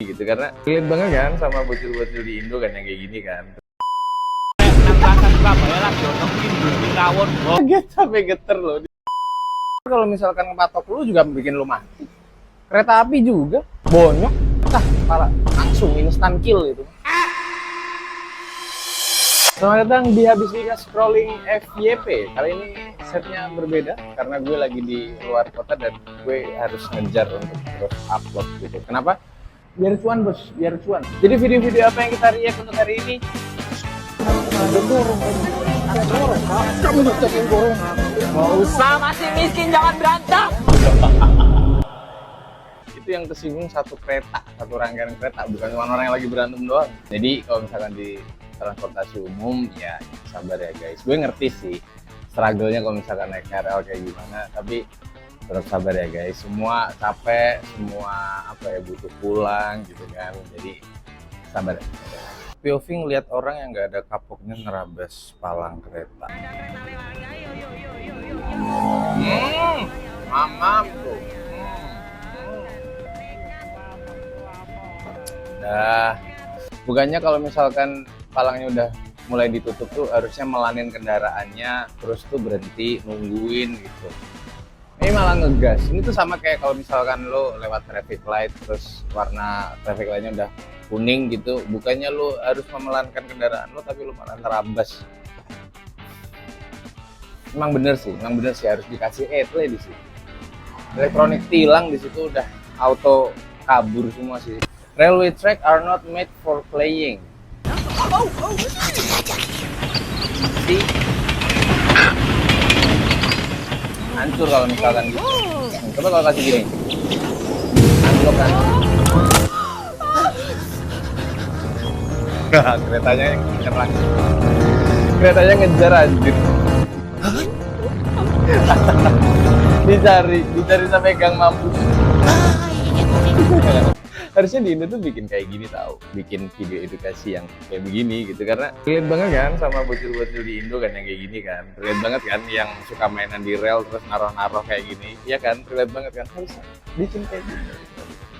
gini gitu, karena relate banget kan sama bocil-bocil di Indo kan yang kayak gini kan. Kaget sampai geter loh. Kalau misalkan ngepatok lu juga bikin lu mati. Kereta api juga bonyok, pala langsung instant kill itu. Selamat datang di Habis Bikas Scrolling FYP. Kali ini setnya berbeda karena gue lagi di luar kota dan gue harus ngejar untuk terus upload gitu. Kenapa? Biar cuan bos, biar cuan. Jadi video-video apa yang kita react untuk hari ini? Kamu ucapin gorong. Mau usah masih miskin jangan berantem. Itu yang tersinggung satu kereta, satu rangkaian kereta, bukan cuma orang yang lagi berantem doang. Jadi kalau misalkan di transportasi umum ya sabar ya guys, gue ngerti sih struggle-nya kalau misalkan naik KRL kayak gimana, tapi tetap sabar ya guys, semua capek, semua butuh pulang gitu kan, jadi sabar ya. POV ngeliat orang yang nggak ada kapoknya nerabas palang kereta. Mamam tuh. Dah, bukannya kalau misalkan palangnya udah mulai ditutup tuh harusnya melanin kendaraannya, terus tuh berhenti nungguin gitu. Ini malah ngegas. Ini tuh sama kayak kalau misalkan lo lewat traffic light, terus warna traffic lightnya udah kuning gitu, bukannya lo harus memelankan kendaraan lo, tapi lo malah terabas. Emang bener sih harus dikasih etle di situ. Elektronik tilang di situ udah auto kabur semua sih. Railway track are not made for playing. See? Hancur kalau misalkan gitu. Coba kalau kasih gini. Hancur kan? Keretanya yang ngejar lagi. Keretanya ngejar anjir. dicari sampai gang mampus. Harusnya di Indo tuh bikin kayak gini tahu, bikin video edukasi yang kayak begini gitu, karena relate banget kan sama bocil-bocil di Indo kan yang kayak gini kan, relate banget kan yang suka mainan di rel terus naruh-naruh kayak gini, ya kan, relate banget kan, harusnya bikin kayak gini.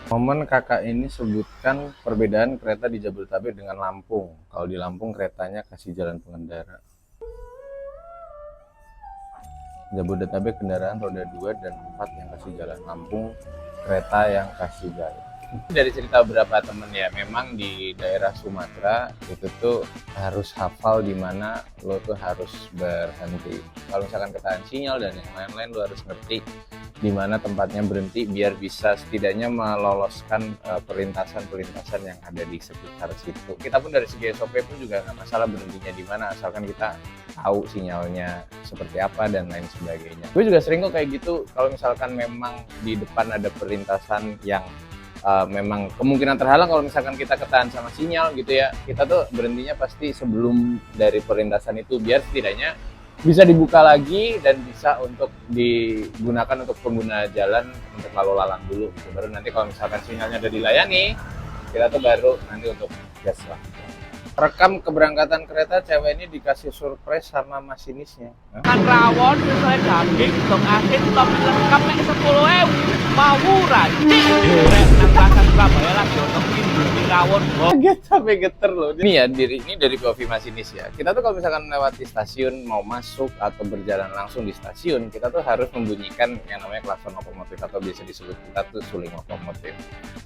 Momen kakak ini sebutkan perbedaan kereta di Jabodetabek dengan Lampung. Kalau di Lampung keretanya kasih jalan pengendara. Jabodetabek kendaraan roda 2 dan 4 yang kasih jalan, Lampung kereta yang kasih jalan. Dari cerita beberapa temen ya, memang di daerah Sumatera itu tuh harus hafal di mana lo tuh harus berhenti. Kalau misalkan ketahuan sinyal dan yang lain-lain, lo harus ngerti di mana tempatnya berhenti biar bisa setidaknya meloloskan perlintasan-perlintasan yang ada di sekitar situ. Kita pun dari segi SOP pun juga nggak masalah berhentinya di mana, asalkan kita tahu sinyalnya seperti apa dan lain sebagainya. Gue juga sering kok kayak gitu kalau misalkan memang di depan ada perlintasan yang memang kemungkinan terhalang, kalau misalkan kita ketahan sama sinyal gitu ya, kita tuh berhentinya pasti sebelum dari perlintasan itu biar setidaknya bisa dibuka lagi dan bisa untuk digunakan untuk pengguna jalan untuk lalu lalang dulu gitu. Baru nanti kalau misalkan sinyalnya udah dilayani, kita tuh baru nanti untuk gas lah. Rekam keberangkatan kereta, cewek ini dikasih surprise sama masinisnya. Kan rawon, misalnya daging, dong asin, dong lengkap nek 10.000 mau ranci. Nang pasar Surabaya lagi untuk ini rawon. Kaget sampai geter loh. Ini ya ini dari POV masinis ya. Kita tuh kalau misalkan lewat di stasiun mau masuk atau berjalan langsung di stasiun, kita tuh harus membunyikan yang namanya klakson lokomotif atau biasa disebut kita tuh suling lokomotif.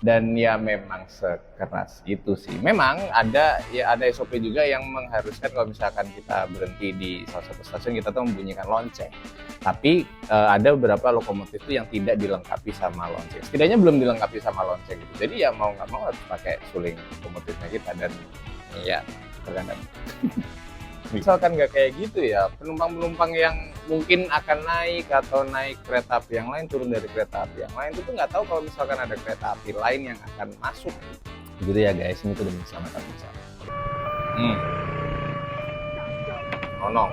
Dan ya memang sekeras itu sih. Memang ada SOP juga yang mengharuskan kalau misalkan kita berhenti di salah satu stasiun, kita tuh membunyikan lonceng. Tapi ada beberapa lokomotif itu yang tidak dilengkapi sama lonceng. Setidaknya belum dilengkapi sama lonceng gitu. Jadi ya mau nggak mau harus pakai suling lokomotifnya kita, dan ya terkadang. Misalkan nggak kayak gitu ya, penumpang-penumpang yang mungkin akan naik atau naik kereta api yang lain, turun dari kereta api yang lain, itu tuh nggak tahu kalau misalkan ada kereta api lain yang akan masuk. Gitu ya guys, ini tuh demi keselamatan bersama. Nonong.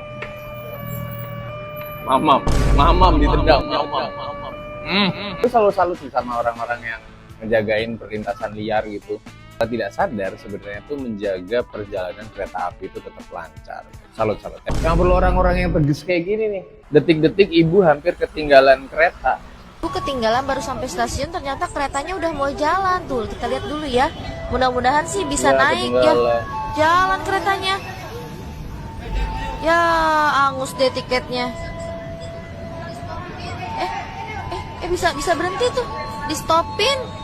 Mamam ditendang. Itu selalu salut sih sama orang-orang yang ngejagain perlintasan liar gitu. Kita tidak sadar sebenarnya tuh menjaga perjalanan kereta api itu tetap lancar. Salut. Yang perlu orang-orang yang tegas kayak gini nih. Detik-detik ibu hampir ketinggalan kereta. Aku ketinggalan baru sampai stasiun, ternyata keretanya udah mau jalan. Tuh, kita lihat dulu ya. Mudah-mudahan sih bisa naik ya. Jalan keretanya. Ya, angus deh tiketnya. Bisa berhenti tuh. Di stopin.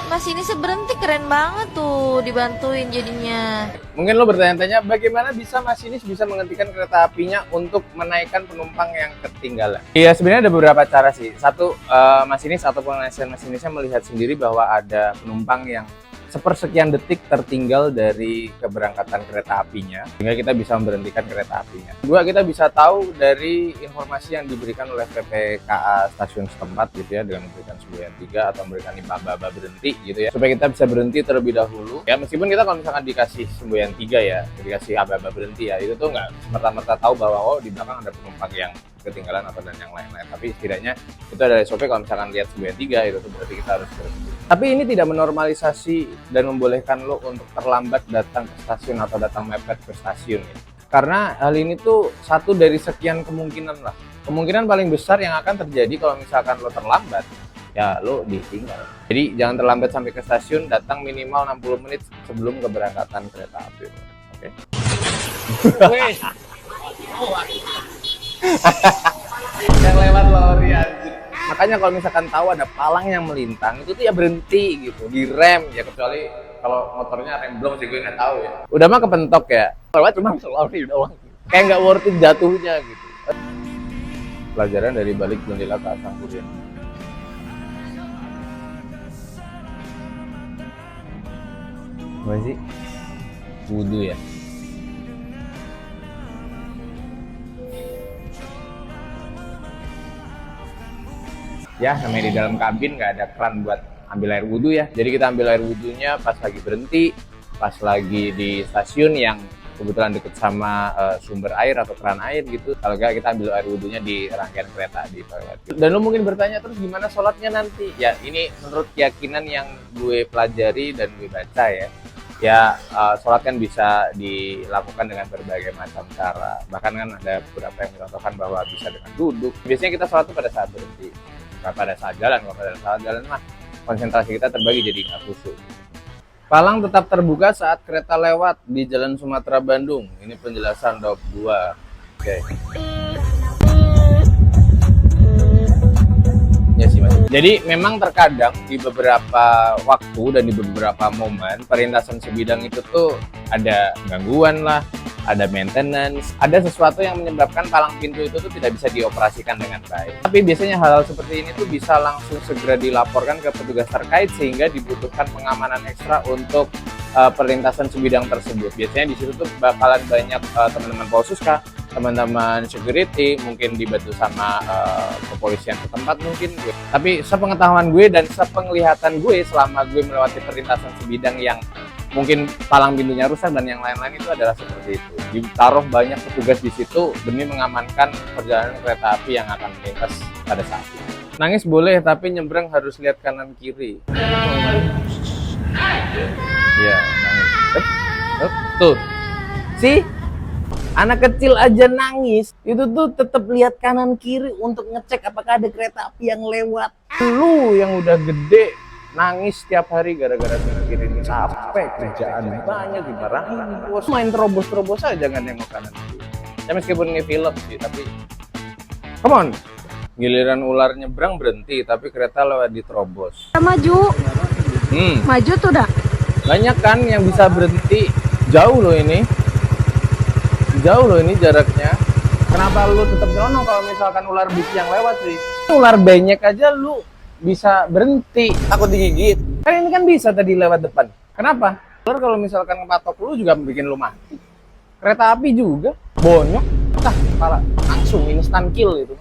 Masinisnya berhenti, keren banget tuh, dibantuin jadinya. Mungkin lo bertanya-tanya bagaimana bisa masinis bisa menghentikan kereta apinya untuk menaikkan penumpang yang ketinggalan. Iya, sebenarnya ada beberapa cara sih. Satu, masinis ataupun asisten masinisnya melihat sendiri bahwa ada penumpang yang sepersekian detik tertinggal dari keberangkatan kereta apinya, sehingga kita bisa memberhentikan kereta apinya. Dua, kita bisa tahu dari informasi yang diberikan oleh PPKA stasiun setempat gitu ya, dengan memberikan semboyan 3 atau memberikan imba-imba berhenti gitu ya, supaya kita bisa berhenti terlebih dahulu. Ya, meskipun kita kalau misalkan dikasih semboyan 3 ya, dikasih aba-aba berhenti ya, itu tuh nggak semerta-merta tahu bahwa oh di belakang ada penumpang yang ketinggalan atau dan yang lain-lain. Tapi setidaknya itu ada SOP, kalau misalkan lihat semboyan 3 itu tuh berarti kita harus berhenti. Tapi ini tidak menormalisasi dan membolehkan lo untuk terlambat datang ke stasiun atau datang mepet ke stasiun ya. Karena hal ini tuh satu dari sekian kemungkinan lah. Kemungkinan paling besar yang akan terjadi kalau misalkan lo terlambat, ya lo ditinggal. Jadi jangan terlambat sampai ke stasiun, datang minimal 60 menit sebelum keberangkatan kereta api. Oke. Yang lewat lori anjir. Makanya kalau misalkan tahu ada palang yang melintang, itu tuh ya berhenti gitu, direm ya, kecuali kalau motornya rem belum sih, gue nggak tahu ya. Udah mah kepentok ya, lewat cuma lori doang, kayak nggak worth it jatuhnya gitu. Pelajaran dari balik jendela ke Sangkuriang. Apa sih? Wudhu ya. Ya, namanya di dalam kabin nggak ada keran buat ambil air wudhu ya. Jadi kita ambil air wudhunya pas lagi berhenti, pas lagi di stasiun yang kebetulan deket sama sumber air atau keran air gitu. Kalau nggak, kita ambil air wudhunya di rangkaian kereta, di toilet. Dan lo mungkin bertanya, terus gimana sholatnya nanti? Ya, ini menurut keyakinan yang gue pelajari dan gue baca ya. Ya, sholat kan bisa dilakukan dengan berbagai macam cara. Bahkan kan ada beberapa yang mencontohkan bahwa bisa dengan duduk. Biasanya kita sholat itu pada saat berhenti. Nggak pada saat jalan, kalau pada saat jalan mah konsentrasi kita terbagi jadi nggak khusyuk. Palang tetap terbuka saat kereta lewat di Jalan Sumatera Bandung. Ini penjelasan Dop 2. Oke. Ya sih mas. Jadi memang terkadang di beberapa waktu dan di beberapa momen perlintasan sebidang itu tuh ada gangguan lah, ada maintenance, ada sesuatu yang menyebabkan palang pintu itu tuh tidak bisa dioperasikan dengan baik. Tapi biasanya hal-hal seperti ini tuh bisa langsung segera dilaporkan ke petugas terkait sehingga dibutuhkan pengamanan ekstra untuk perlintasan sebidang tersebut. Biasanya di situ tuh bakalan banyak teman-teman Polsuska, teman-teman security, mungkin dibantu sama kepolisian setempat mungkin. Tapi sepengetahuan gue dan sepenglihatan gue selama gue melewati perlintasan sebidang yang mungkin palang pintunya rusak dan yang lain-lain itu adalah seperti itu. Ditaruh banyak petugas di situ demi mengamankan perjalanan kereta api yang akan melintas pada saat itu. Nangis boleh, tapi nyebrang harus lihat kanan kiri. Ya, nangis. Tuh. Sih? Anak kecil aja nangis, itu tuh tetap lihat kanan kiri untuk ngecek apakah ada kereta api yang lewat. Lu yang udah gede nangis setiap hari gara-gara kanan kiri ini, capek, kerjaan banyak, dimarahin bos. Main terobos-terobos aja jangan nengok kanan kiri. Ya meskipun ini film sih, tapi come on. Giliran ular nyebrang berhenti, tapi kereta lewat diterobos. Maju. Maju tuh dah. Banyak kan yang bisa berhenti. Jauh loh ini. Jauh loh ini jaraknya. Kenapa lu tetap nyelonong kalau misalkan ular bis yang lewat sih? Ular benyek aja lu bisa berhenti, takut digigit. Kan ini kan bisa tadi lewat depan. Kenapa? Ular kalau misalkan ngepatok lu juga bikin lu mati. Kereta api juga bonyok, kepala langsung instant kill itu.